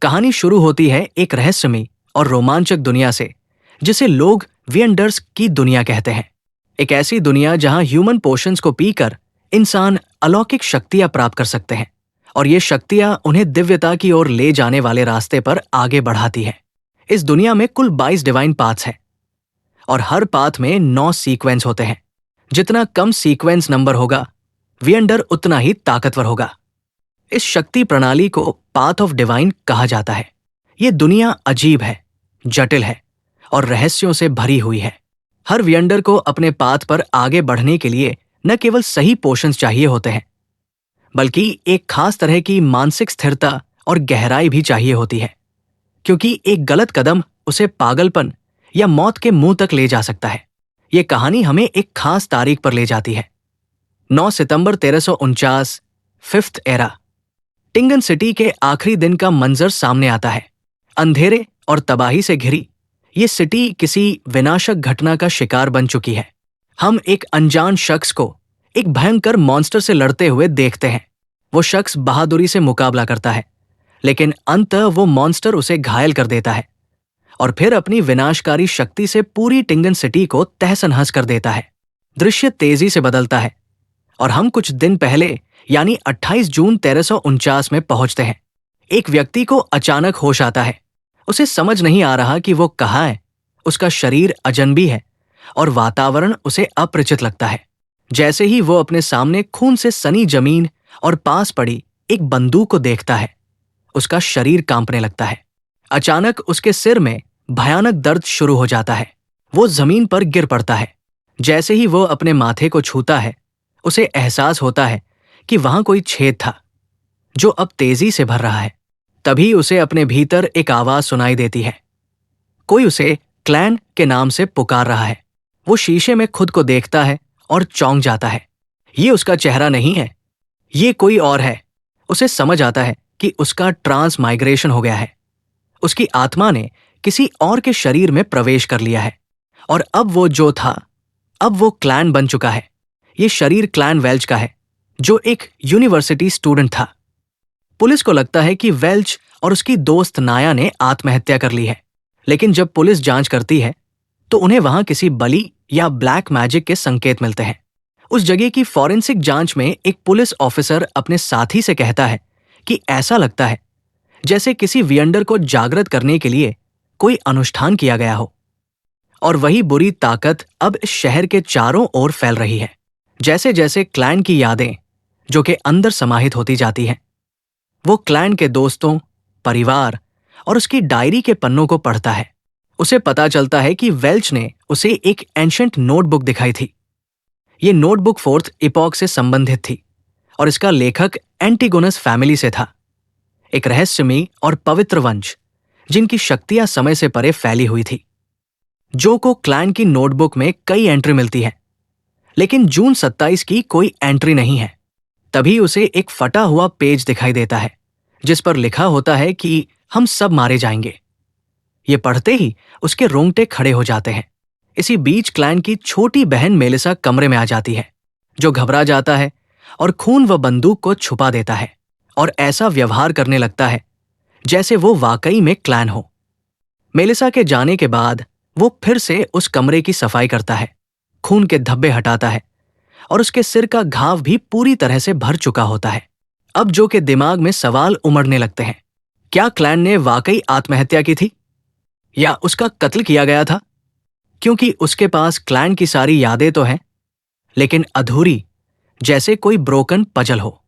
कहानी शुरू होती है एक रहस्यमयी और रोमांचक दुनिया से, जिसे लोग वियंडर्स की दुनिया कहते हैं। एक ऐसी दुनिया जहां ह्यूमन पोशंस को पीकर इंसान अलौकिक शक्तियां प्राप्त कर सकते हैं और ये शक्तियां उन्हें दिव्यता की ओर ले जाने वाले रास्ते पर आगे बढ़ाती हैं। इस दुनिया में कुल 22 डिवाइन पाथ्स हैं और हर पाथ में 9 सीक्वेंस होते हैं। जितना कम सीक्वेंस नंबर होगा, वियंडर उतना ही ताकतवर होगा। इस शक्ति प्रणाली को पाथ ऑफ डिवाइन कहा जाता है। ये दुनिया अजीब है, जटिल है और रहस्यों से भरी हुई है। हर वियंडर को अपने पाथ पर आगे बढ़ने के लिए न केवल सही पोशंस चाहिए होते हैं, बल्कि एक खास तरह की मानसिक स्थिरता और गहराई भी चाहिए होती है, क्योंकि एक गलत कदम उसे पागलपन या मौत के मुंह तक ले जा सकता है। ये कहानी हमें एक खास तारीख पर ले जाती है। 9 सितंबर 1349, फिफ्थ एरा। टिंगन सिटी के आखिरी दिन का मंजर सामने आता है। अंधेरे और तबाही से घिरी ये सिटी किसी विनाशक घटना का शिकार बन चुकी है। हम एक अनजान शख्स को एक भयंकर मॉन्स्टर से लड़ते हुए देखते हैं। वो शख्स बहादुरी से मुकाबला करता है, लेकिन अंततः वो मॉन्स्टर उसे घायल कर देता है और फिर अपनी विनाशकारी शक्ति से पूरी टिंगन सिटी को तहस-नहस कर देता है। दृश्य तेजी से बदलता है और हम कुछ दिन पहले यानी 28 जून 1349 में पहुंचते हैं। एक व्यक्ति को अचानक होश आता है। उसे समझ नहीं आ रहा कि वो कहाँ है। उसका शरीर अजनबी है और वातावरण उसे अपरिचित लगता है। जैसे ही वो अपने सामने खून से सनी जमीन और पास पड़ी एक बंदूक को देखता है, उसका शरीर कांपने लगता है। अचानक उसके सिर में भयानक दर्द शुरू हो जाता है। वो जमीन पर गिर पड़ता है। जैसे ही वो अपने माथे को छूता है, उसे एहसास होता है कि वहां कोई छेद था जो अब तेजी से भर रहा है। तभी उसे अपने भीतर एक आवाज सुनाई देती है। कोई उसे क्लैन के नाम से पुकार रहा है। वो शीशे में खुद को देखता है और चौंक जाता है। ये उसका चेहरा नहीं है, ये कोई और है। उसे समझ आता है कि उसका ट्रांस माइग्रेशन हो गया है। उसकी आत्मा ने किसी और के शरीर में प्रवेश कर लिया है और अब वो जो था, अब वो क्लैन बन चुका है। ये शरीर क्लैन वेल्च का है, जो एक यूनिवर्सिटी स्टूडेंट था। पुलिस को लगता है कि वेल्च और उसकी दोस्त नाया ने आत्महत्या कर ली है, लेकिन जब पुलिस जांच करती है तो उन्हें वहां किसी बलि या ब्लैक मैजिक के संकेत मिलते हैं। उस जगह की फॉरेंसिक जांच में एक पुलिस ऑफिसर अपने साथी से कहता है कि ऐसा लगता है जैसे किसी वियंडर को जागृत करने के लिए कोई अनुष्ठान किया गया हो। और वही बुरी ताकत अब इस शहर के चारों ओर फैल रही है। जैसे जैसे क्लैन की यादें जो कि अंदर समाहित होती जाती हैं, वो क्लैन के दोस्तों, परिवार और उसकी डायरी के पन्नों को पढ़ता है। उसे पता चलता है कि वेल्च ने उसे एक एंशंट नोटबुक दिखाई थी। ये नोटबुक 4th इपॉक से संबंधित थी और इसका लेखक एंटिगोनस फैमिली से था, एक रहस्यमयी और पवित्र वंश जिनकी शक्तियां समय से परे फैली हुई थी। जो को क्लैन की नोटबुक में कई एंट्री मिलती हैं, लेकिन जून 27 की कोई एंट्री नहीं है। तभी उसे एक फटा हुआ पेज दिखाई देता है जिस पर लिखा होता है कि हम सब मारे जाएंगे। ये पढ़ते ही उसके रोंगटे खड़े हो जाते हैं। इसी बीच क्लैन की छोटी बहन मेलिसा कमरे में आ जाती है, जो घबरा जाता है और खून व बंदूक को छुपा देता है और ऐसा व्यवहार करने लगता है जैसे वो वाकई में क्लैन हो। मेलिसा के जाने के बाद वो फिर से उस कमरे की सफाई करता है, खून के धब्बे हटाता है और उसके सिर का घाव भी पूरी तरह से भर चुका होता है। अब जो के दिमाग में सवाल उमड़ने लगते हैं। क्या क्लैन ने वाकई आत्महत्या की थी या उसका कत्ल किया गया था? क्योंकि उसके पास क्लैन की सारी यादें तो हैं, लेकिन अधूरी, जैसे कोई ब्रोकन पजल हो।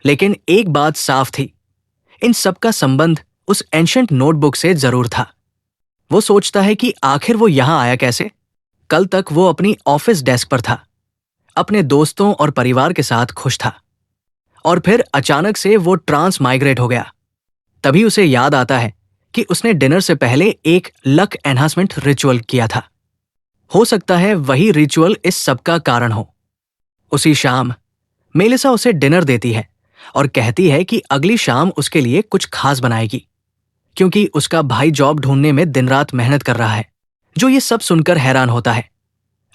लेकिन एक बात साफ थी, इन सब का संबंध उस एंशंट नोटबुक से जरूर था। वो सोचता है कि आखिर वो यहां आया कैसे। कल तक वो अपनी ऑफिस डेस्क पर था, अपने दोस्तों और परिवार के साथ खुश था, और फिर अचानक से वो ट्रांस माइग्रेट हो गया। तभी उसे याद आता है कि उसने डिनर से पहले एक लक एनहांसमेंट रिचुअल किया था। हो सकता है वही रिचुअल इस सब का कारण हो। उसी शाम मेलिसा उसे डिनर देती है और कहती है कि अगली शाम उसके लिए कुछ खास बनाएगी, क्योंकि उसका भाई जॉब ढूंढने में दिन रात मेहनत कर रहा है। जो ये सब सुनकर हैरान होता है।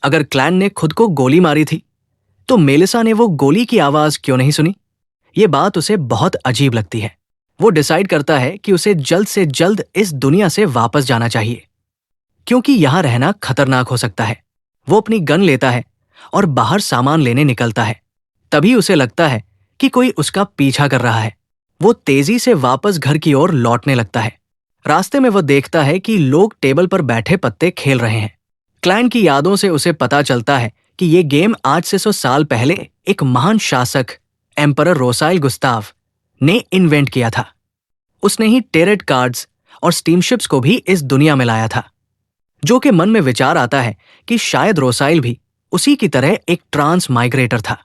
अगर क्लैन ने खुद को गोली मारी थी, तो मेलिसा ने वो गोली की आवाज क्यों नहीं सुनी? ये बात उसे बहुत अजीब लगती है। वो डिसाइड करता है कि उसे जल्द से जल्द इस दुनिया से वापस जाना चाहिए, क्योंकि यहां रहना खतरनाक हो सकता है। वो अपनी गन लेता है और बाहर सामान लेने निकलता है। तभी उसे लगता है कि कोई उसका पीछा कर रहा है। वो तेजी से वापस घर की ओर लौटने लगता है। रास्ते में वो देखता है कि लोग टेबल पर बैठे पत्ते खेल रहे हैं। क्लैन की यादों से उसे पता चलता है कि ये गेम आज से 100 साल पहले एक महान शासक एम्परर रोसाइल गुस्ताव ने इन्वेंट किया था। उसने ही टेरेट कार्ड्स और स्टीमशिप्स को भी इस दुनिया में लाया था। जो के मन में विचार आता है कि शायद रोसाइल भी उसी की तरह एक ट्रांस माइग्रेटर था।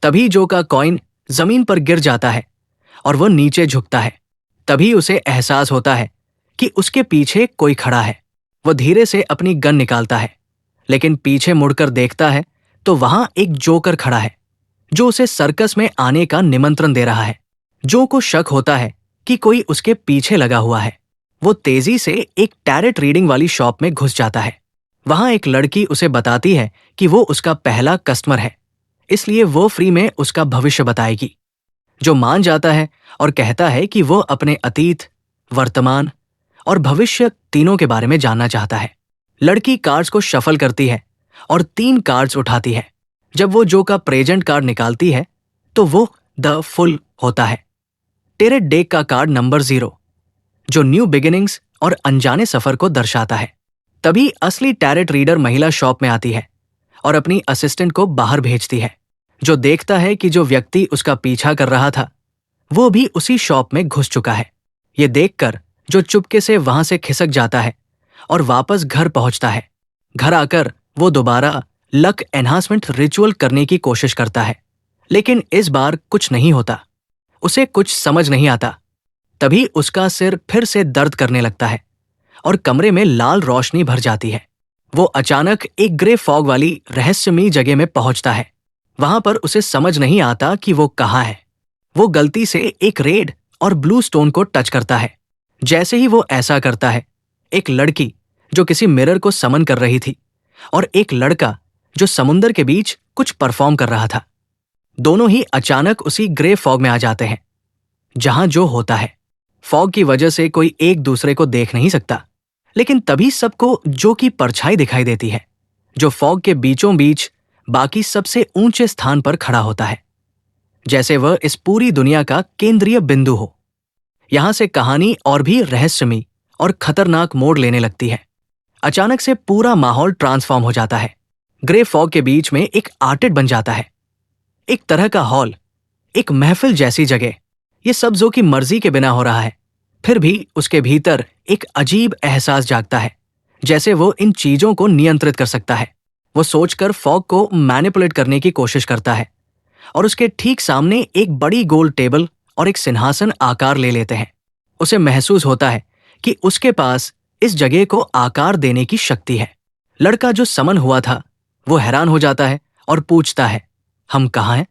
तभी जो का कॉइन जमीन पर गिर जाता है और वह नीचे झुकता है। तभी उसे एहसास होता है कि उसके पीछे कोई खड़ा है। वह धीरे से अपनी गन निकालता है, लेकिन पीछे मुड़कर देखता है तो वहां एक जोकर खड़ा है जो उसे सर्कस में आने का निमंत्रण दे रहा है। जो को शक होता है कि कोई उसके पीछे लगा हुआ है। वो तेजी से एक टैरेट रीडिंग वाली शॉप में घुस जाता है। वहां एक लड़की उसे बताती है कि वो उसका पहला कस्टमर है, इसलिए वो फ्री में उसका भविष्य बताएगी। जो मान जाता है और कहता है कि वो अपने अतीत, वर्तमान और भविष्य तीनों के बारे में जानना चाहता है। लड़की कार्ड्स को शफल करती है और 3 कार्ड्स उठाती है। जब वो जो का प्रेजेंट कार्ड निकालती है तो वो द फुल होता है। टेरेट डेक का कार्ड नंबर 0, जो न्यू बिगिनिंग्स और अनजाने सफर को दर्शाता है। तभी असली टैरेट रीडर महिला शॉप में आती है और अपनी असिस्टेंट को बाहर भेजती है। जो देखता है कि जो व्यक्ति उसका पीछा कर रहा था वो भी उसी शॉप में घुस चुका है। ये देखकर जो चुपके से वहां से खिसक जाता है और वापस घर पहुंचता है। घर आकर वो दोबारा लक एनहांसमेंट रिचुअल करने की कोशिश करता है, लेकिन इस बार कुछ नहीं होता। उसे कुछ समझ नहीं आता। तभी उसका सिर फिर से दर्द करने लगता है और कमरे में लाल रोशनी भर जाती है। वो अचानक एक ग्रे फॉग वाली रहस्यमयी जगह में पहुंचता है। वहां पर उसे समझ नहीं आता कि वो कहाँ है। वो गलती से एक रेड और ब्लू स्टोन को टच करता है। जैसे ही वो ऐसा करता है, एक लड़की जो किसी मिरर को समन कर रही थी और एक लड़का जो समुंदर के बीच कुछ परफॉर्म कर रहा था, दोनों ही अचानक उसी ग्रे फॉग में आ जाते हैं जहां जो होता है। फॉग की वजह से कोई एक दूसरे को देख नहीं सकता, लेकिन तभी सबको जो की परछाई दिखाई देती है, जो फॉग के बीचों बीच बाकी सबसे ऊंचे स्थान पर खड़ा होता है, जैसे वह इस पूरी दुनिया का केंद्रीय बिंदु हो। यहां से कहानी और भी रहस्यमयी और खतरनाक मोड़ लेने लगती है। अचानक से पूरा माहौल ट्रांसफॉर्म हो जाता है। ग्रे फॉग के बीच में एक आर्टेड बन जाता है, एक तरह का हॉल, एक महफिल जैसी जगह। ये सब जो की मर्जी के बिना हो रहा है, फिर भी उसके भीतर एक अजीब एहसास जागता है, जैसे वो इन चीजों को नियंत्रित कर सकता है। वो सोचकर फॉग को मैनिपुलेट करने की कोशिश करता है और उसके ठीक सामने एक बड़ी गोल टेबल और एक सिंहासन आकार ले लेते हैं। उसे महसूस होता है कि उसके पास इस जगह को आकार देने की शक्ति है। लड़का जो समन हुआ था वो हैरान हो जाता है और पूछता है, हम कहाँ हैं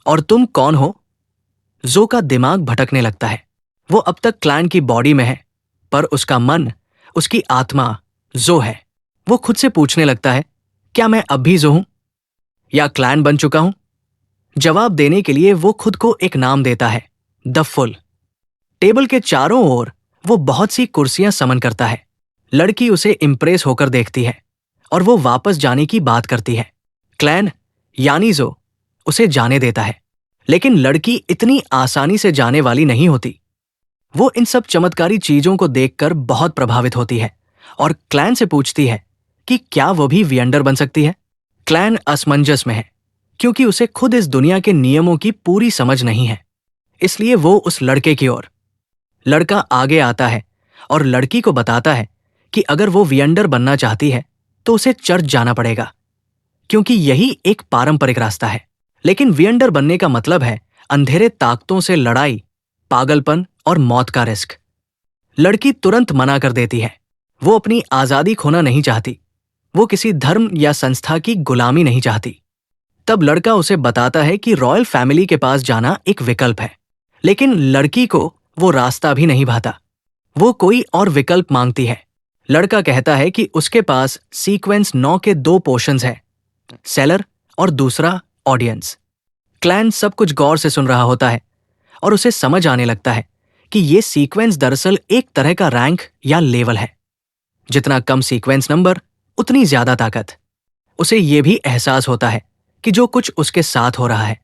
और तुम कौन हो? जो का दिमाग भटकने लगता है। वो अब तक क्लैन की बॉडी में है, पर उसका मन, उसकी आत्मा जो है। वो खुद से पूछने लगता है, क्या मैं अब भी जो हूं या क्लैन बन चुका हूं? जवाब देने के लिए वो खुद को एक नाम देता है, द फुल। टेबल के चारों ओर वो बहुत सी कुर्सियां समन करता है। लड़की उसे इम्प्रेस होकर देखती है और वो वापस जाने की बात करती है। क्लैन यानी जो उसे जाने देता है, लेकिन लड़की इतनी आसानी से जाने वाली नहीं होती। वो इन सब चमत्कारी चीजों को देखकर बहुत प्रभावित होती है और क्लैन से पूछती है कि क्या वो भी वियंडर बन सकती है। क्लैन असमंजस में है, क्योंकि उसे खुद इस दुनिया के नियमों की पूरी समझ नहीं है। इसलिए वो उस लड़के की ओर। लड़का आगे आता है और लड़की को बताता है कि अगर वो वियंडर बनना चाहती है तो उसे चर्च जाना पड़ेगा, क्योंकि यही एक पारंपरिक रास्ता है। लेकिन वियंडर बनने का मतलब है अंधेरे ताकतों से लड़ाई, पागलपन और मौत का रिस्क। लड़की तुरंत मना कर देती है। वो अपनी आजादी खोना नहीं चाहती। वो किसी धर्म या संस्था की गुलामी नहीं चाहती। तब लड़का उसे बताता है कि रॉयल फैमिली के पास जाना एक विकल्प है, लेकिन लड़की को वो रास्ता भी नहीं भाता। वो कोई और विकल्प मांगती है। लड़का कहता है कि उसके पास सीक्वेंस 9 के 2 पोर्शंस है, सेलर और दूसरा ऑडियंस। क्लैन सब कुछ गौर से सुन रहा होता है और उसे समझ आने लगता है कि ये सीक्वेंस दरअसल एक तरह का रैंक या लेवल है। जितना कम सीक्वेंस नंबर, उतनी ज्यादा ताकत। उसे ये भी एहसास होता है कि जो कुछ उसके साथ हो रहा है,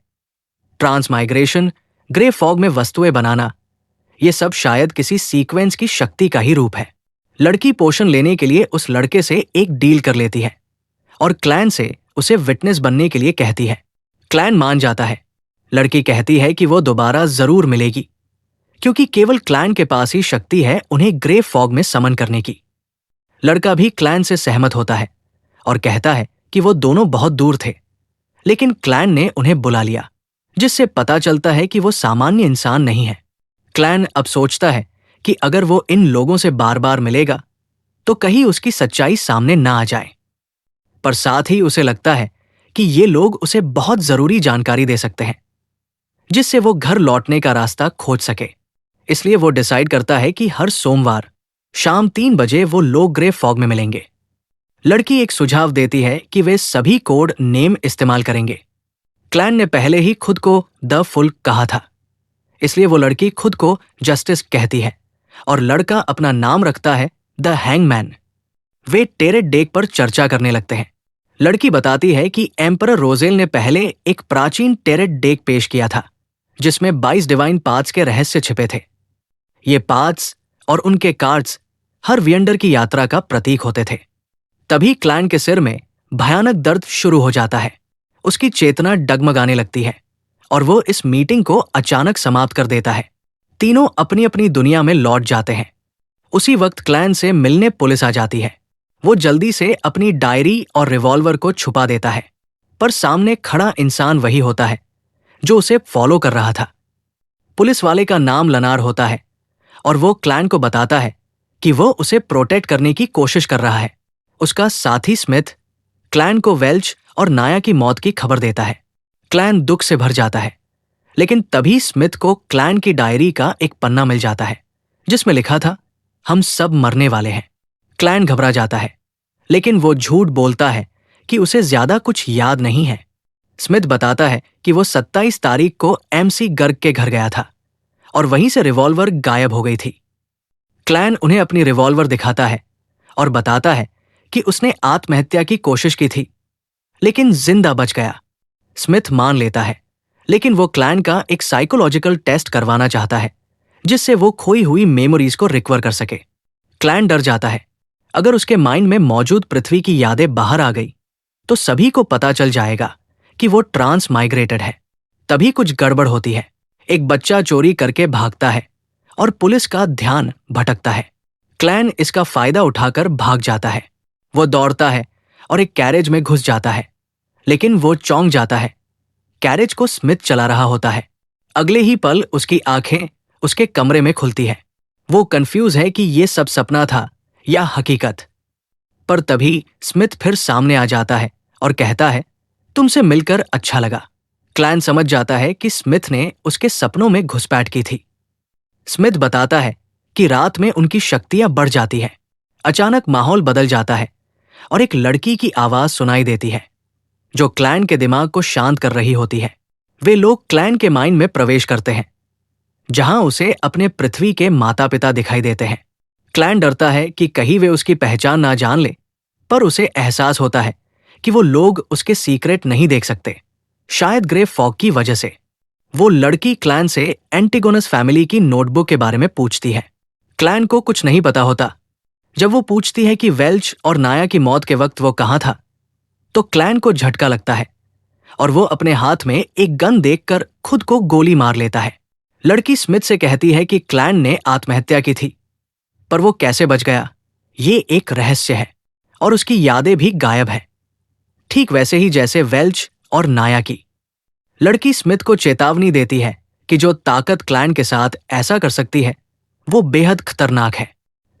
ट्रांसमाइग्रेशन, ग्रे फॉग में वस्तुएं बनाना, ये सब शायद किसी सीक्वेंस की शक्ति का ही रूप है। लड़की पोषण लेने के लिए उस लड़के से एक डील कर लेती है और क्लैन से उसे विटनेस बनने के लिए कहती है। क्लैन मान जाता है। लड़की कहती है कि वो दोबारा जरूर मिलेगी, क्योंकि केवल क्लैन के पास ही शक्ति है उन्हें ग्रे फॉग में समन करने की। लड़का भी क्लैन से सहमत होता है और कहता है कि वो दोनों बहुत दूर थे, लेकिन क्लैन ने उन्हें बुला लिया, जिससे पता चलता है कि वो सामान्य इंसान नहीं है। क्लैन अब सोचता है कि अगर वो इन लोगों से बार बार मिलेगा तो कहीं उसकी सच्चाई सामने ना आ जाए। पर साथ ही उसे लगता है कि ये लोग उसे बहुत जरूरी जानकारी दे सकते हैं, जिससे वो घर लौटने का रास्ता खोज सके। इसलिए वो डिसाइड करता है कि हर सोमवार शाम 3 बजे वो लोग ग्रे फॉग में मिलेंगे। लड़की एक सुझाव देती है कि वे सभी कोड नेम इस्तेमाल करेंगे। क्लैन ने पहले ही खुद को द फुल कहा था, इसलिए वो लड़की खुद को जस्टिस कहती है और लड़का अपना नाम रखता है द हैंगमैन। वे टेरेट डेक पर चर्चा करने लगते हैं। लड़की बताती है कि एम्परर रोजेल ने पहले एक प्राचीन टेरेट डेक पेश किया था, जिसमें 22 डिवाइन पाथ्स के रहस्य छिपे थे। ये पाथ्स और उनके कार्ड्स हर वियंडर की यात्रा का प्रतीक होते थे। तभी क्लैन के सिर में भयानक दर्द शुरू हो जाता है। उसकी चेतना डगमगाने लगती है और वो इस मीटिंग को अचानक समाप्त कर देता है। तीनों अपनी अपनी दुनिया में लौट जाते हैं। उसी वक्त क्लैन से मिलने पुलिस आ जाती है। वो जल्दी से अपनी डायरी और रिवॉल्वर को छुपा देता है, पर सामने खड़ा इंसान वही होता है जो उसे फॉलो कर रहा था। पुलिस वाले का नाम लनार होता है और वो क्लैन को बताता है कि वो उसे प्रोटेक्ट करने की कोशिश कर रहा है। उसका साथी स्मिथ क्लैन को वेल्च और नाया की मौत की खबर देता है। क्लैन दुख से भर जाता है, लेकिन तभी स्मिथ को क्लैन की डायरी का एक पन्ना मिल जाता है, जिसमें लिखा था, हम सब मरने वाले हैं। क्लैन घबरा जाता है, लेकिन वो झूठ बोलता है कि उसे ज्यादा कुछ याद नहीं है। स्मिथ बताता है कि वो 27 तारीख को MC गर्ग के घर गया था और वहीं से रिवॉल्वर गायब हो गई थी। क्लैन उन्हें अपनी रिवॉल्वर दिखाता है और बताता है कि उसने आत्महत्या की कोशिश की थी, लेकिन जिंदा बच गया। स्मिथ मान लेता है, लेकिन वो क्लैन का एक साइकोलॉजिकल टेस्ट करवाना चाहता है, जिससे वो खोई हुई मेमोरीज को रिकवर कर सके। क्लैन डर जाता है, अगर उसके माइंड में मौजूद पृथ्वी की यादें बाहर आ गई तो सभी को पता चल जाएगा कि वो ट्रांस माइग्रेटेड है। तभी कुछ गड़बड़ होती है। एक बच्चा चोरी करके भागता है और पुलिस का ध्यान भटकता है। क्लैन इसका फायदा उठाकर भाग जाता है। वो दौड़ता है और एक कैरेज में घुस जाता है, लेकिन वो चौंक जाता है। कैरेज को स्मिथ चला रहा होता है। अगले ही पल उसकी आंखें उसके कमरे में खुलती है। वो कंफ्यूज है कि ये सब सपना था या हकीकत। पर तभी स्मिथ फिर सामने आ जाता है और कहता है, तुमसे मिलकर अच्छा लगा। क्लैन समझ जाता है कि स्मिथ ने उसके सपनों में घुसपैठ की थी। स्मिथ बताता है कि रात में उनकी शक्तियां बढ़ जाती हैं। अचानक माहौल बदल जाता है और एक लड़की की आवाज सुनाई देती है, जो क्लैन के दिमाग को शांत कर रही होती है। वे लोग क्लैन के माइंड में प्रवेश करते हैं, जहां उसे अपने पृथ्वी के माता पिता दिखाई देते हैं। क्लैन डरता है कि कहीं वे उसकी पहचान ना जान ले, पर उसे एहसास होता है कि वो लोग उसके सीक्रेट नहीं देख सकते, शायद ग्रे फॉग की वजह से। वो लड़की क्लैन से एंटिगोनस फैमिली की नोटबुक के बारे में पूछती है। क्लैन को कुछ नहीं पता होता। जब वो पूछती है कि वेल्च और नाया की मौत के वक्त वो कहाँ था, तो क्लैन को झटका लगता है और वो अपने हाथ में एक गन देखकर खुद को गोली मार लेता है। लड़की स्मिथ से कहती है कि क्लैन ने आत्महत्या की थी, पर वो कैसे बच गया, ये एक रहस्य है और उसकी यादें भी गायब है, ठीक वैसे ही जैसे वेल्च और नाया की। लड़की स्मिथ को चेतावनी देती है कि जो ताकत क्लैन के साथ ऐसा कर सकती है, वो बेहद खतरनाक है।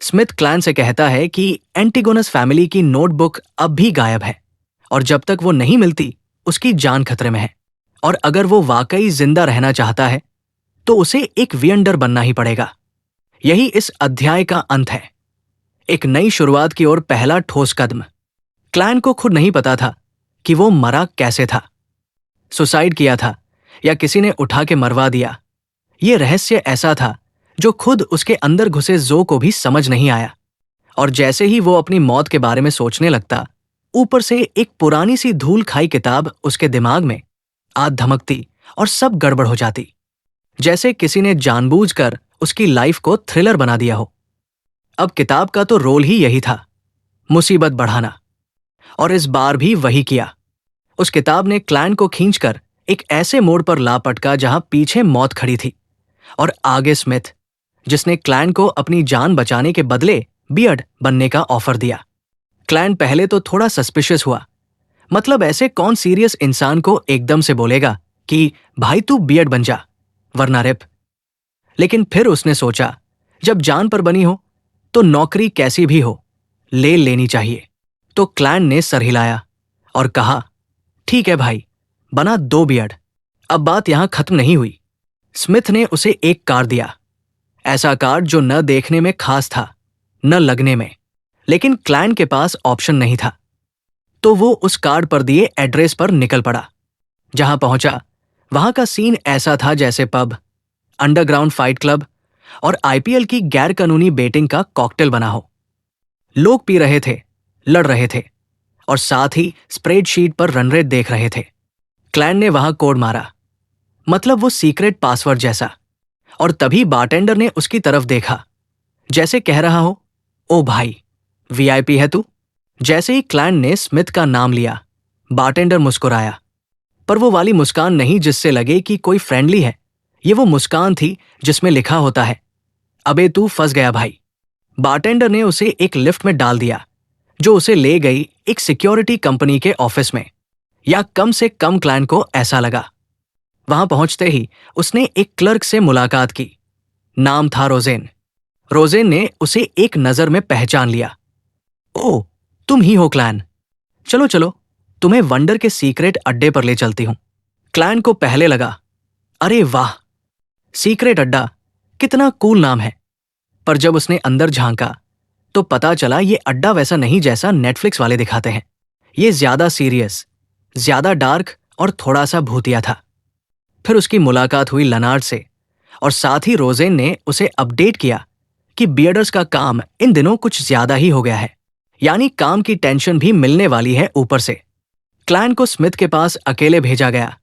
स्मिथ क्लैन से कहता है कि एंटिगोनस फैमिली की नोटबुक अब भी गायब है और जब तक वो नहीं मिलती उसकी जान खतरे में है, और अगर वो वाकई जिंदा रहना चाहता है तो उसे एक वियंडर बनना ही पड़ेगा। यही इस अध्याय का अंत है, एक नई शुरुआत की ओर पहला ठोस कदम। क्लैन को खुद नहीं पता था कि वो मरा कैसे था, सुसाइड किया था या किसी ने उठा के मरवा दिया। ये रहस्य ऐसा था जो खुद उसके अंदर घुसे जो को भी समझ नहीं आया। और जैसे ही वो अपनी मौत के बारे में सोचने लगता, ऊपर से एक पुरानी सी धूल खाई किताब उसके दिमाग में आ धमकती और सब गड़बड़ हो जाती, जैसे किसी ने जानबूझकर उसकी लाइफ को थ्रिलर बना दिया हो। अब किताब का तो रोल ही यही था, मुसीबत बढ़ाना, और इस बार भी वही किया। उस किताब ने क्लैन को खींचकर एक ऐसे मोड़ पर ला पटका जहां पीछे मौत खड़ी थी और आगे स्मिथ, जिसने क्लैन को अपनी जान बचाने के बदले बियर्ड बनने का ऑफर दिया। क्लैन पहले तो थोड़ा सस्पिशियस हुआ, मतलब ऐसे कौन सीरियस इंसान को एकदम से बोलेगा कि भाई तू बियर्ड बन जा वरना रिप। लेकिन फिर उसने सोचा, जब जान पर बनी हो तो नौकरी कैसी भी हो ले लेनी चाहिए। तो क्लैन ने सर हिलाया और कहा, ठीक है भाई, बना 2 बियर्ड। अब बात यहां खत्म नहीं हुई। स्मिथ ने उसे एक कार्ड दिया, ऐसा कार्ड जो न देखने में खास था न लगने में, लेकिन क्लैन के पास ऑप्शन नहीं था। तो वो उस कार्ड पर दिए एड्रेस पर निकल पड़ा। जहां पहुंचा वहां का सीन ऐसा था जैसे पब, अंडरग्राउंड फाइट क्लब और आईपीएल की गैर कानूनी बेटिंग का कॉकटेल बना हो। लोग पी रहे थे, लड़ रहे थे और साथ ही स्प्रेडशीट पर रन रेट देख रहे थे। क्लैन ने वहां कोड मारा, मतलब वो सीक्रेट पासवर्ड जैसा, और तभी बारटेंडर ने उसकी तरफ देखा, जैसे कह रहा हो, ओ भाई वीआईपी है तू। जैसे ही क्लैन ने स्मिथ का नाम लिया, बारटेंडर मुस्कुराया, पर वो वाली मुस्कान नहीं जिससे लगे कि कोई फ्रेंडली है। ये वो मुस्कान थी जिसमें लिखा होता है, अबे तू फंस गया भाई। बारटेंडर ने उसे एक लिफ्ट में डाल दिया जो उसे ले गई एक सिक्योरिटी कंपनी के ऑफिस में, या कम से कम क्लैन को ऐसा लगा। वहां पहुंचते ही उसने एक क्लर्क से मुलाकात की। नाम था रोजेन। रोजेन ने उसे एक नजर में पहचान लिया। ओह, तुम ही हो क्लैन। चलो चलो, तुम्हें वंडर के सीक्रेट अड्डे पर ले चलती हूं। क्लैन को पहले लगा, अरे वाह, सीक्रेट अड्डा, कितना कूल नाम है। पर जब उसने अंदर झांका तो पता चला ये अड्डा वैसा नहीं जैसा नेटफ्लिक्स वाले दिखाते हैं। ये ज्यादा सीरियस, ज्यादा डार्क और थोड़ा सा भूतिया था। फिर उसकी मुलाकात हुई लनार्ड से, और साथ ही रोजेन ने उसे अपडेट किया कि बियर्डर्स का काम इन दिनों कुछ ज्यादा ही हो गया है, यानी काम की टेंशन भी मिलने वाली है ऊपर से। क्लैन को स्मिथ के पास अकेले भेजा गया,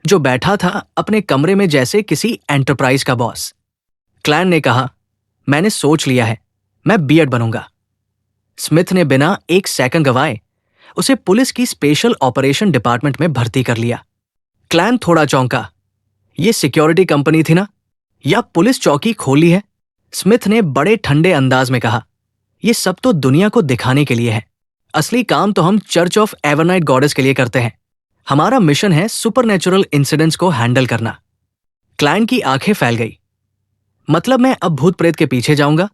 जो बैठा था अपने कमरे में जैसे किसी एंटरप्राइज का बॉस। क्लैन ने कहा, मैंने सोच लिया है, मैं बियर्ड बनूंगा। स्मिथ ने बिना एक सेकंड गवाए उसे पुलिस की स्पेशल ऑपरेशन डिपार्टमेंट में भर्ती कर लिया। क्लैन थोड़ा चौंका, ये सिक्योरिटी कंपनी थी ना, या पुलिस चौकी खोली है? स्मिथ ने बड़े ठंडे अंदाज में कहा, यह सब तो दुनिया को दिखाने के लिए है। असली काम तो हम चर्च ऑफ एवरनाइट गॉडेस के लिए करते हैं। हमारा मिशन है सुपरनेचुरल इंसिडेंट्स को हैंडल करना। क्लैन की आंखें फैल गई, मतलब मैं अब भूत प्रेत के पीछे जाऊंगा?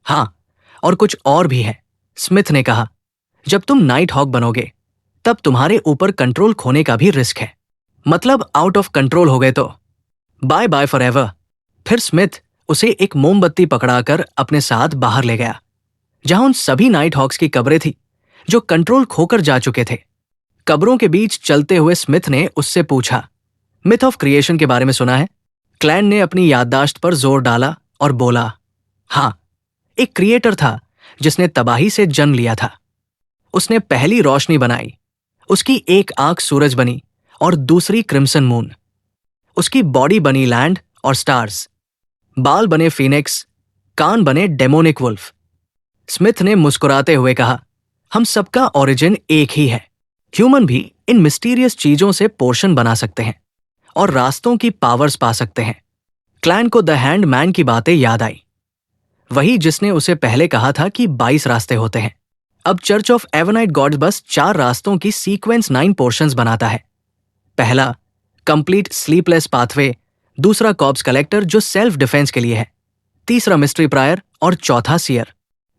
हाँ, और कुछ और भी है, स्मिथ ने कहा। जब तुम नाइट हॉक बनोगे तब तुम्हारे ऊपर कंट्रोल खोने का भी रिस्क है, मतलब आउट ऑफ कंट्रोल हो गए तो बाय बाय फॉरएवर। फिर स्मिथ उसे एक मोमबत्ती पकड़ाकर अपने साथ बाहर ले गया, जहां उन सभी नाइट हॉक्स की कब्रें थी जो कंट्रोल खोकर जा चुके थे। कब्रों के बीच चलते हुए स्मिथ ने उससे पूछा, मिथ ऑफ क्रिएशन के बारे में सुना है? क्लैन ने अपनी याददाश्त पर जोर डाला और बोला, हाँ, एक क्रिएटर था जिसने तबाही से जन्म लिया था। उसने पहली रोशनी बनाई, उसकी एक आंख सूरज बनी और दूसरी क्रिम्सन मून। उसकी बॉडी बनी लैंड और स्टार्स, बाल बने फीनिक्स, कान बने डेमोनिक वुल्फ। स्मिथ ने मुस्कुराते हुए कहा, हम सबका ओरिजिन एक ही है। ह्यूमन भी इन मिस्टीरियस चीजों से पोर्शन बना सकते हैं और रास्तों की पावर्स पा सकते हैं। क्लैन को द हैंड मैन की बातें याद आई, वही जिसने उसे पहले कहा था कि 22 रास्ते होते हैं। अब चर्च ऑफ एवरनाइट गॉड्स बस 4 रास्तों की सीक्वेंस 9 पोर्शंस बनाता है। पहला, कंप्लीट स्लीपलेस पाथवे। दूसरा, कॉर्प्स कलेक्टर जो सेल्फ डिफेंस के लिए है। तीसरा, मिस्ट्री प्रायर और चौथा, सीयर।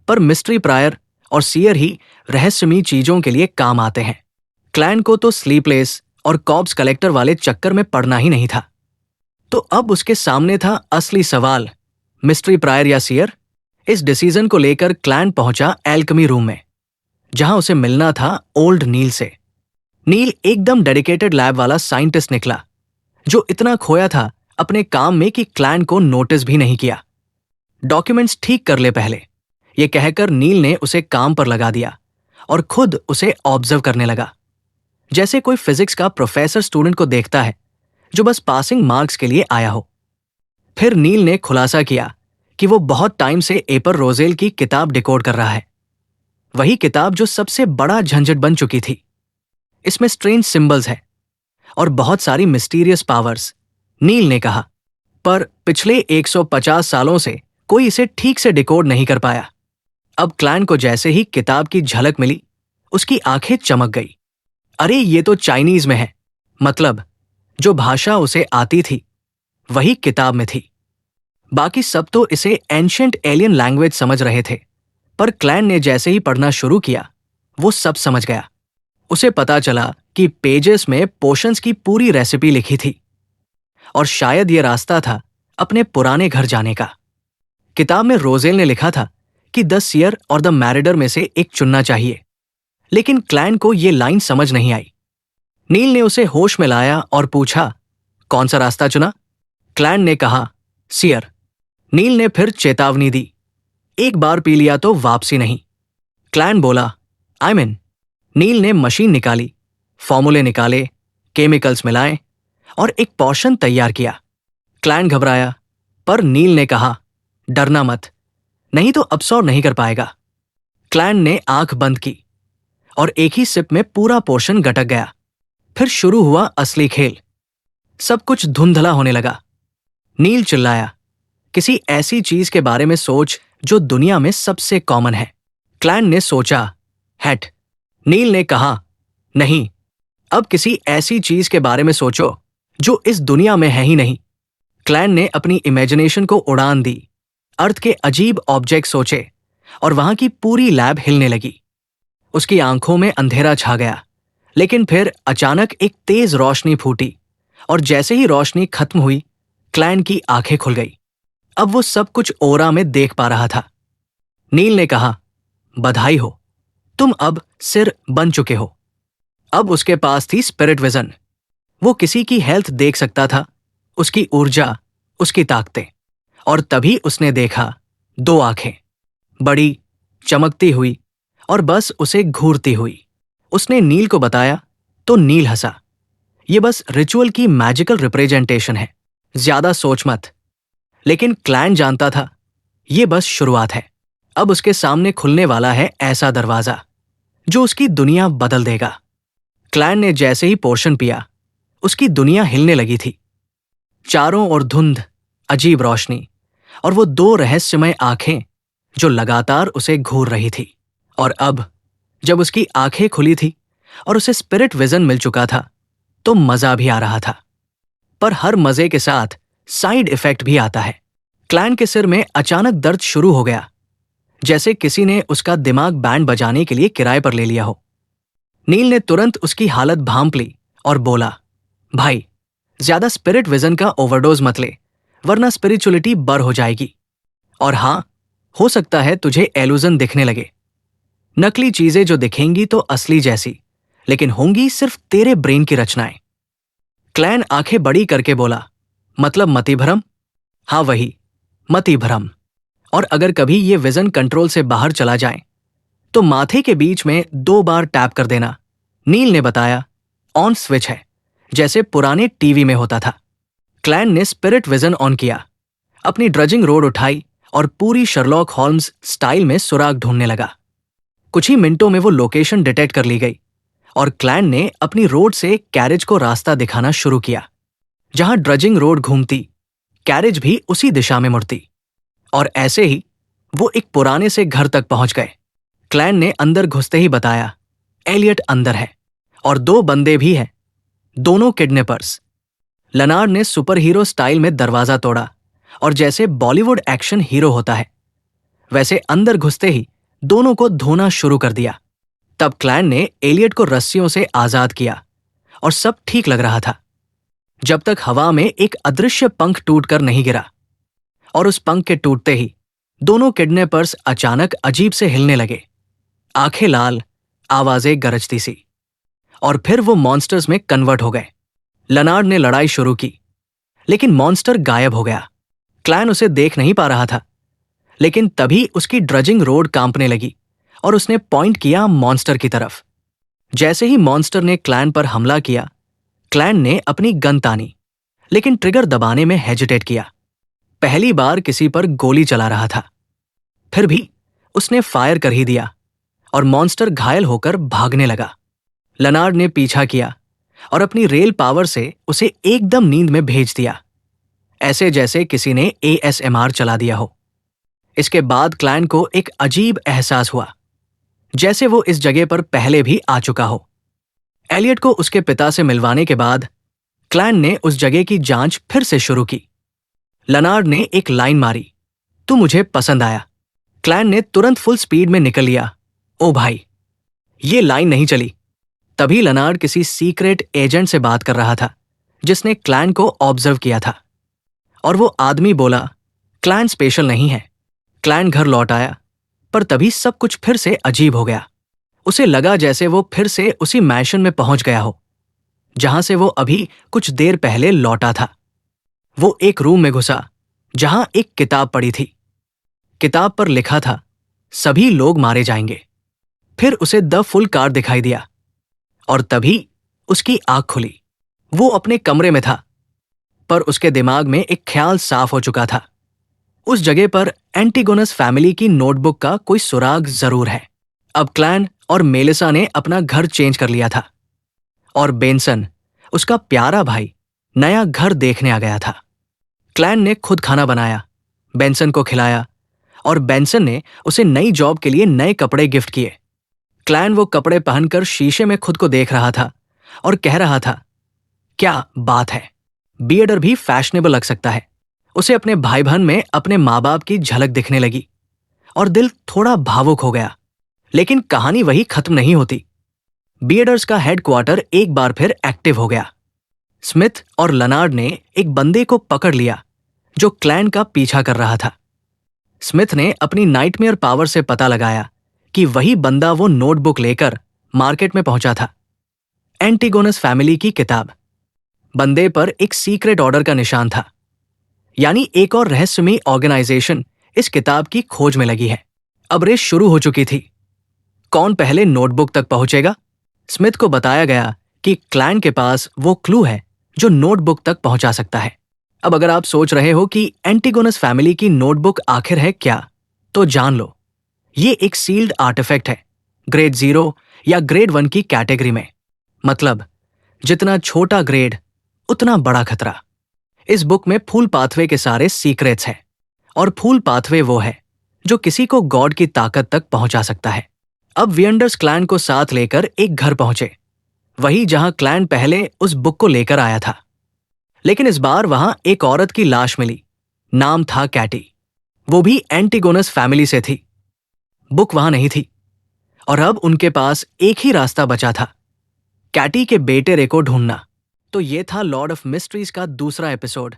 पर मिस्ट्री प्रायर और सीयर ही रहस्यमयी चीजों के लिए काम आते हैं। क्लैन को तो स्लीपलेस और कॉर्प्स कलेक्टर वाले चक्कर में पड़ना ही नहीं था। तो अब उसके सामने था असली सवाल, मिस्ट्री प्रायर या सीयर? इस डिसीजन को लेकर क्लैन पहुंचा एल्केमी रूम में, जहां उसे मिलना था ओल्ड नील से। नील एकदम डेडिकेटेड लैब वाला साइंटिस्ट निकला, जो इतना खोया था अपने काम में कि क्लैन को नोटिस भी नहीं किया। डॉक्यूमेंट्स ठीक कर ले पहले, ये कहकर नील ने उसे काम पर लगा दिया और खुद उसे ऑब्जर्व करने लगा, जैसे कोई फिजिक्स का प्रोफेसर स्टूडेंट को देखता है जो बस पासिंग मार्क्स के लिए आया हो। फिर नील ने खुलासा किया कि वो बहुत टाइम से एपर रोजेल की किताब डिकोड कर रहा है, वही किताब जो सबसे बड़ा झंझट बन चुकी थी। इसमें स्ट्रेंज सिंबल्स है और बहुत सारी मिस्टीरियस पावर्स, नील ने कहा, पर पिछले 150 सालों से कोई इसे ठीक से डिकोड नहीं कर पाया। अब क्लैन को जैसे ही किताब की झलक मिली, उसकी आंखें चमक गई। अरे ये तो चाइनीज में है, मतलब जो भाषा उसे आती थी वही किताब में थी। बाकी सब तो इसे एंशिएंट एलियन लैंग्वेज समझ रहे थे, पर क्लैन ने जैसे ही पढ़ना शुरू किया वो सब समझ गया। उसे पता चला कि पेजेस में पोशंस की पूरी रेसिपी लिखी थी और शायद ये रास्ता था अपने पुराने घर जाने का। किताब में रोजेल ने लिखा था कि द सियर और द मैरिडर में से एक चुनना चाहिए, लेकिन क्लैन को ये लाइन समझ नहीं आई। नील ने उसे होश में लाया और पूछा, कौन सा रास्ता चुना? क्लैन ने कहा, सियर। नील ने फिर चेतावनी दी, एक बार पी लिया तो वापसी नहीं। क्लैन बोला, आई मीन। नील ने मशीन निकाली, फॉर्मूले निकाले, केमिकल्स मिलाए और एक पोर्शन तैयार किया। क्लैन घबराया, पर नील ने कहा, डरना मत, नहीं तो अब्सॉर्ब नहीं कर पाएगा। क्लैन ने आंख बंद की और एक ही सिप में पूरा पोर्शन गटक गया। फिर शुरू हुआ असली खेल। सब कुछ धुंधला होने लगा। नील चिल्लाया, किसी ऐसी चीज के बारे में सोच जो दुनिया में सबसे कॉमन है। क्लैन ने सोचा, हैट। नील ने कहा, नहीं, अब किसी ऐसी चीज के बारे में सोचो जो इस दुनिया में है ही नहीं। क्लैन ने अपनी इमेजिनेशन को उड़ान दी, अर्थ के अजीब ऑब्जेक्ट सोचे और वहां की पूरी लैब हिलने लगी। उसकी आंखों में अंधेरा छा गया, लेकिन फिर अचानक एक तेज रोशनी फूटी और जैसे ही रोशनी खत्म हुई, क्लैन की आंखें खुल गई। अब वो सब कुछ ओरा में देख पा रहा था। नील ने कहा, बधाई हो, तुम अब सिर बन चुके हो। अब उसके पास थी स्पिरिट विजन। वो किसी की हेल्थ देख सकता था, उसकी ऊर्जा, उसकी ताकतें। और तभी उसने देखा दो आंखें, बड़ी, चमकती हुई और बस उसे घूरती हुई। उसने नील को बताया तो नील हंसा, ये बस रिचुअल की मैजिकल रिप्रेजेंटेशन है, ज्यादा सोच मत। लेकिन क्लैन जानता था ये बस शुरुआत है। अब उसके सामने खुलने वाला है ऐसा दरवाजा जो उसकी दुनिया बदल देगा। क्लैन ने जैसे ही पोर्शन पिया, उसकी दुनिया हिलने लगी थी। चारों ओर धुंध, अजीब रोशनी और वो दो रहस्यमय आंखें जो लगातार उसे घूर रही थी। और अब जब उसकी आंखें खुली थी और उसे स्पिरिट विजन मिल चुका था, तो मजा भी आ रहा था। पर हर मजे के साथ साइड इफेक्ट भी आता है। क्लैन के सिर में अचानक दर्द शुरू हो गया, जैसे किसी ने उसका दिमाग बैंड बजाने के लिए किराए पर ले लिया हो। नील ने तुरंत उसकी हालत भांप ली और बोला, भाई, ज्यादा स्पिरिट विजन का ओवरडोज मत ले, वरना स्पिरिचुअलिटी बर हो जाएगी। और हाँ, हो सकता है तुझे एलुजन दिखने लगे, नकली चीजें जो दिखेंगी तो असली जैसी, लेकिन होंगी सिर्फ तेरे ब्रेन की रचनाएं। क्लैन आंखें बड़ी करके बोला, मतलब मति भ्रम? हाँ वही, मति भ्रम। और अगर कभी ये विजन कंट्रोल से बाहर चला जाए तो माथे के बीच में 2 बार टैप कर देना। नील ने बताया, ऑन स्विच है, जैसे पुराने टीवी में होता था। क्लैन ने स्पिरिट विजन ऑन किया, अपनी ड्रजिंग रोड उठाई और पूरी शर्लॉक होल्म्स स्टाइल में सुराग ढूंढने लगा। कुछ ही मिनटों में वो लोकेशन डिटेक्ट कर ली गई और क्लैन ने अपनी रोड से कैरेज को रास्ता दिखाना शुरू किया। जहां ड्रजिंग रोड घूमती, कैरेज भी उसी दिशा में मुड़ती। और ऐसे ही वो एक पुराने से घर तक पहुंच गए। क्लैन ने अंदर घुसते ही बताया, एलियट अंदर है और 2 बंदे भी हैं, दोनों किडनैपर्स। लनार्ड ने सुपर हीरो स्टाइल में दरवाजा तोड़ा और जैसे बॉलीवुड एक्शन हीरो होता है, वैसे अंदर घुसते ही दोनों को धोना शुरू कर दिया। तब क्लैन ने एलियट को रस्सियों से आजाद किया और सब ठीक लग रहा था, जब तक हवा में एक अदृश्य पंख टूटकर नहीं गिरा। और उस पंख के टूटते ही दोनों किडनैपर्स अचानक अजीब से हिलने लगे, आंखें लाल, आवाजें गरजती सी, और फिर वो मॉन्स्टर्स में कन्वर्ट हो गए। लनार्ड ने लड़ाई शुरू की, लेकिन मॉन्स्टर गायब हो गया। क्लैन उसे देख नहीं पा रहा था, लेकिन तभी उसकी ड्रजिंग रोड कांपने लगी और उसने पॉइंट किया मॉन्स्टर की तरफ। जैसे ही मॉन्स्टर ने क्लैन पर हमला किया, क्लैन ने अपनी गन तानी, लेकिन ट्रिगर दबाने में हेजिटेट किया। पहली बार किसी पर गोली चला रहा था। फिर भी उसने फायर कर ही दिया और मॉन्स्टर घायल होकर भागने लगा। लेनार्ड ने पीछा किया और अपनी रेल पावर से उसे एकदम नींद में भेज दिया, ऐसे जैसे किसी ने ASMR चला दिया हो। इसके बाद क्लैन को एक अजीब एहसास हुआ, जैसे वो इस जगह पर पहले भी आ चुका हो। एलियट को उसके पिता से मिलवाने के बाद क्लैन ने उस जगह की जांच फिर से शुरू की। लेनार्ड ने एक लाइन मारी, "तू मुझे पसंद आया।" क्लैन ने तुरंत फुल स्पीड में निकल लिया। ओ भाई, ये लाइन नहीं चली। तभी लेनार्ड किसी सीक्रेट एजेंट से बात कर रहा था, जिसने क्लैन को ऑब्जर्व किया था। और वो आदमी बोला, "क्लैन स्पेशल नहीं है।" क्लैन घर लौट आया, पर तभी सब कुछ फिर से अजीब हो गया। उसे लगा जैसे वो फिर से उसी मैंशन में पहुंच गया हो, जहां से वो अभी कुछ देर पहले लौटा था। वो एक रूम में घुसा, जहां एक किताब पड़ी थी। किताब पर लिखा था, "सभी लोग मारे जाएंगे।" फिर उसे द फुल कार दिखाई दिया और तभी उसकी आंख खुली। वो अपने कमरे में था, पर उसके दिमाग में एक ख्याल साफ हो चुका था। उस जगह पर एंटीगोनस फैमिली की नोटबुक का कोई सुराग जरूर है। अब क्लैन और मेलिसा ने अपना घर चेंज कर लिया था और बेंसन, उसका प्यारा भाई, नया घर देखने आ गया था। क्लैन ने खुद खाना बनाया, बेंसन को खिलाया और बेंसन ने उसे नई जॉब के लिए नए कपड़े गिफ्ट किए। क्लैन वो कपड़े पहनकर शीशे में खुद को देख रहा था और कह रहा था, "क्या बात है, बियर्डर भी फैशनेबल लग सकता है।" उसे अपने भाई बहन में अपने माँ बाप की झलक दिखने लगी और दिल थोड़ा भावुक हो गया। लेकिन कहानी वही खत्म नहीं होती। बियर्डर्स का हेडक्वार्टर एक बार फिर एक्टिव हो गया। स्मिथ और लेनार्ड ने एक बंदे को पकड़ लिया जो क्लैन का पीछा कर रहा था। स्मिथ ने अपनी नाइटमेयर पावर से पता लगाया कि वही बंदा वो नोटबुक लेकर मार्केट में पहुंचा था, एंटीगोनस फैमिली की किताब। बंदे पर एक सीक्रेट ऑर्डर का निशान था, यानी एक और रहस्यमयी ऑर्गेनाइजेशन इस किताब की खोज में लगी है। अब रेस शुरू हो चुकी थी। कौन पहले नोटबुक तक पहुंचेगा? स्मिथ को बताया गया कि क्लैन के पास वो क्लू है जो नोटबुक तक पहुंचा सकता है। अब अगर आप सोच रहे हो कि एंटीगोनस फैमिली की नोटबुक आखिर है क्या, तो जान लो, ये एक सील्ड आर्टिफैक्ट है, ग्रेड 0 या ग्रेड 1 की कैटेगरी में। मतलब जितना छोटा ग्रेड उतना बड़ा खतरा। इस बुक में फूल पाथवे के सारे सीक्रेट्स हैं और फूल पाथवे वो है जो किसी को गॉड की ताकत तक पहुंचा सकता है। अब वियंडर्स क्लैन को साथ लेकर एक घर पहुंचे, वही जहां क्लैन पहले उस बुक को लेकर आया था। लेकिन इस बार वहां एक औरत की लाश मिली। नाम था कैटी। वो भी एंटीगोनस फैमिली से थी। बुक वहां नहीं थी और अब उनके पास एक ही रास्ता बचा था, कैटी के बेटे रे को ढूंढना। तो ये था लॉर्ड ऑफ मिस्ट्रीज का दूसरा एपिसोड,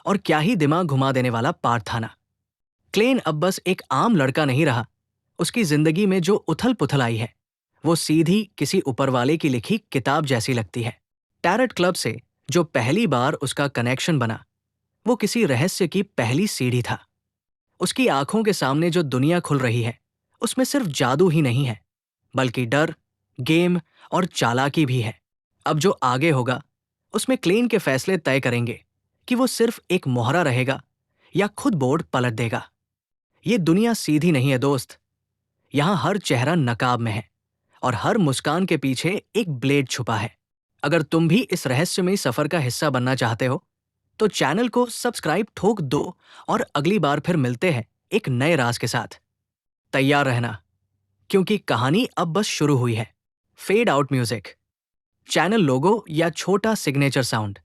और क्या ही दिमाग घुमा देने वाला पार्ट था ना। क्लेन अब बस एक आम लड़का नहीं रहा। उसकी जिंदगी में जो उथल पुथल आई है, वो सीधी किसी ऊपरवाले की लिखी किताब जैसी लगती है। टैरेट क्लब से जो पहली बार उसका कनेक्शन बना, वो किसी रहस्य की पहली सीढ़ी था। उसकी आंखों के सामने जो दुनिया खुल रही है, उसमें सिर्फ जादू ही नहीं है, बल्कि डर, गेम और चालाकी भी है। अब जो आगे होगा, उसमें क्लेन के फैसले तय करेंगे कि वो सिर्फ एक मोहरा रहेगा या खुद बोर्ड पलट देगा। ये दुनिया सीधी नहीं है दोस्त। यहाँ हर चेहरा नकाब में है और हर मुस्कान के पीछे एक ब्लेड छुपा है। अगर तुम भी इस रहस्यमयी सफर का हिस्सा बनना चाहते हो, तो चैनल को सब्सक्राइब ठोक दो और अगली बार फिर मिलते हैं एक नए राज के साथ। तैयार रहना, क्योंकि कहानी अब बस शुरू हुई है। फेड आउट म्यूजिक, चैनल लोगो या छोटा सिग्नेचर साउंड।